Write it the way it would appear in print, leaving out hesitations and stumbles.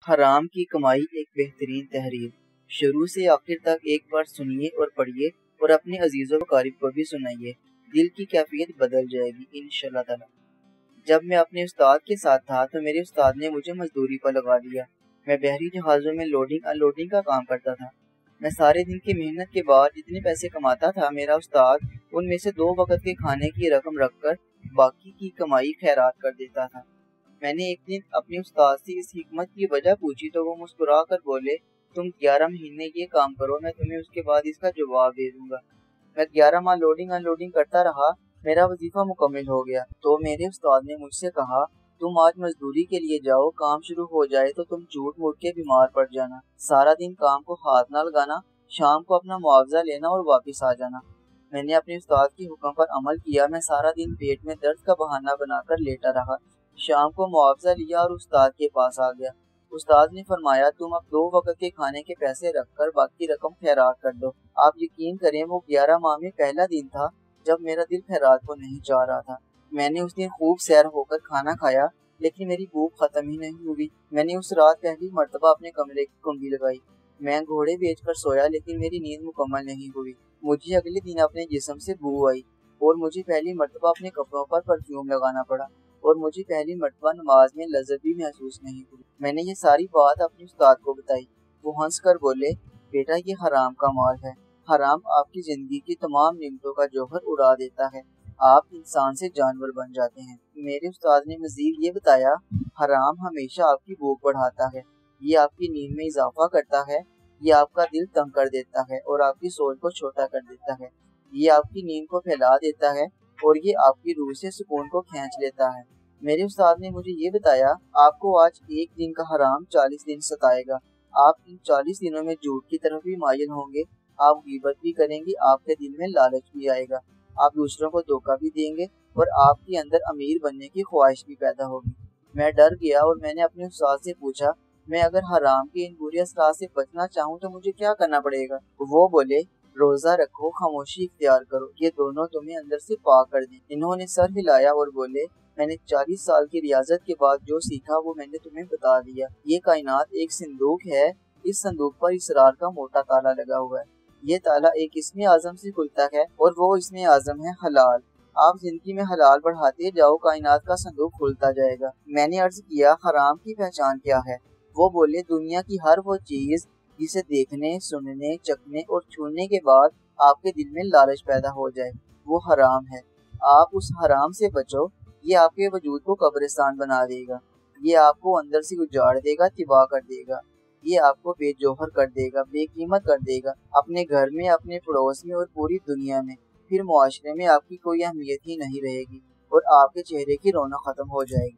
حرام کی کمائی ایک بہترین تحریر۔ شروع سے آخر تک ایک بار سنیے اور پڑھیے اور اپنے عزیزوں و قریب کو بھی سنائیے، دل کی کیفیت بدل جائے گی انشاءاللہ تعالی۔ جب میں اپنے استاد کے ساتھ تھا تو میرے استاد نے مجھے مزدوری پر لگا دیا۔ میں بحری جہازوں میں لوڈنگ ان لوڈنگ کا کام کرتا تھا۔ میں سارے دن کی محنت کے بعد جتنے پیسے کماتا تھا، میرا استاد ان میں سے 2 وقت کے کھانے کی رقم رکھ کر باقی کی کمائی خیرات کر دیتا تھا۔ میں نے ایک دن اپنے استاد سے اس حکمت کی وجہ پوچھی تو وہ مسکرا کر بولے، تم 11 مہینے یہ کام کرو، میں تمہیں اس کے بعد اس کا جواب دے دوں گا۔ میں 11 ماہ لوڈنگ ان لوڈنگ کرتا رہا، میرا وظیفہ مکمل ہو گیا تو میرے استاد نے مجھ سے کہا، تم آج مزدوری کے لیے جاؤ، کام شروع ہو جائے تو تم جھوٹ موٹ کے بیمار پڑ جانا، سارا دن کام کو ہاتھ نہ لگانا، شام کو اپنا معاوضہ لینا اور واپس آ جانا۔ میں نے اپنے استاد کے حکم پر عمل کیا۔ میں سارا دن پیٹ میں درد کا بہانہ بنا کر لیٹا رہا، شام کو معاوضہ لیا اور استاد کے پاس آ گیا۔ استاد نے فرمایا، تم اب 2 وقت کے کھانے کے پیسے رکھ کر باقی رقم خیرات کر دو۔ آپ یقین کریں وہ 11 ماہ میں پہلا دن تھا جب میرا دل خیرات کو نہیں چاہ رہا تھا۔ میں نے اس دن خوب سیر ہو کر کھانا کھایا لیکن میری بھوک ختم ہی نہیں ہوئی۔ میں نے اس رات پہلی مرتبہ اپنے کمرے کی کنگھی لگائی۔ میں گھوڑے بیچ کر سویا لیکن میری نیند مکمل نہیں ہوئی۔ مجھے اگلے دن اپنے جسم سے بو آئی اور مجھے پہلی مرتبہ اپنے کپڑوں پر پرفیوم لگانا پڑا اور مجھے پہلی مرتبہ نماز میں لذت بھی محسوس نہیں ہوئی۔ میں نے یہ ساری بات اپنے استاد کو بتائی۔ وہ ہنس کر بولے، بیٹا یہ حرام کا مال ہے، حرام آپ کی زندگی کی تمام نعمتوں کا جوہر اڑا دیتا ہے، آپ انسان سے جانور بن جاتے ہیں۔ میرے استاد نے مزید یہ بتایا، حرام ہمیشہ آپ کی بھوک بڑھاتا ہے، یہ آپ کی نیند میں اضافہ کرتا ہے، یہ آپ کا دل تنگ کر دیتا ہے اور آپ کی سوچ کو چھوٹا کر دیتا ہے، یہ آپ کی نیند کو پھیلا دیتا ہے اور یہ آپ کی روح سے سکون کو کھینچ لیتا ہے۔ میرے استاد نے مجھے یہ بتایا، آپ کو آج ایک دن کا حرام 40 دن ستائے گا، آپ ان 40 دنوں میں جھوٹ کی طرف بھی مائل ہوں گے، آپ غیبت بھی کریں گے، آپ کے دل میں لالچ بھی آئے گا، آپ دوسروں کو دھوکہ بھی دیں گے اور آپ کے اندر امیر بننے کی خواہش بھی پیدا ہوگی۔ میں ڈر گیا اور میں نے اپنے استاد سے پوچھا، میں اگر حرام کے ان برے اثرات سے بچنا چاہوں تو مجھے کیا کرنا پڑے گا؟ وہ بولے، روزہ رکھو، خاموشی اختیار کرو، یہ دونوں تمہیں اندر سے پاک کر دیں۔ انہوں نے سر ہلایا اور بولے، میں نے 40 سال کی ریاضت کے بعد جو سیکھا وہ میں نے تمہیں بتا دیا۔ یہ کائنات ایک صندوق ہے، اس صندوق پر اسرار کا موٹا تالا لگا ہوا ہے، یہ تالا ایک اسم اعظم سے کھلتا ہے اور وہ اسم اعظم ہے حلال۔ آپ زندگی میں حلال بڑھاتے جاؤ، کائنات کا صندوق کھلتا جائے گا۔ میں نے عرض کیا، حرام کی پہچان کیا ہے؟ وہ بولے، دنیا کی ہر وہ چیز جسے دیکھنے، سننے، چکھنے اور چھونے کے بعد آپ کے دل میں لالچ پیدا ہو جائے، وہ حرام ہے۔ آپ اس حرام سے بچو، یہ آپ کے وجود کو قبرستان بنا دے گا، یہ آپ کو اندر سے اجاڑ دے گا، تباہ کر دے گا، یہ آپ کو بے جوہر کر دے گا، بے قیمت کر دے گا، اپنے گھر میں، اپنے پڑوس میں اور پوری دنیا میں۔ پھر معاشرے میں آپ کی کوئی اہمیت ہی نہیں رہے گی اور آپ کے چہرے کی رونق ختم ہو جائے گی۔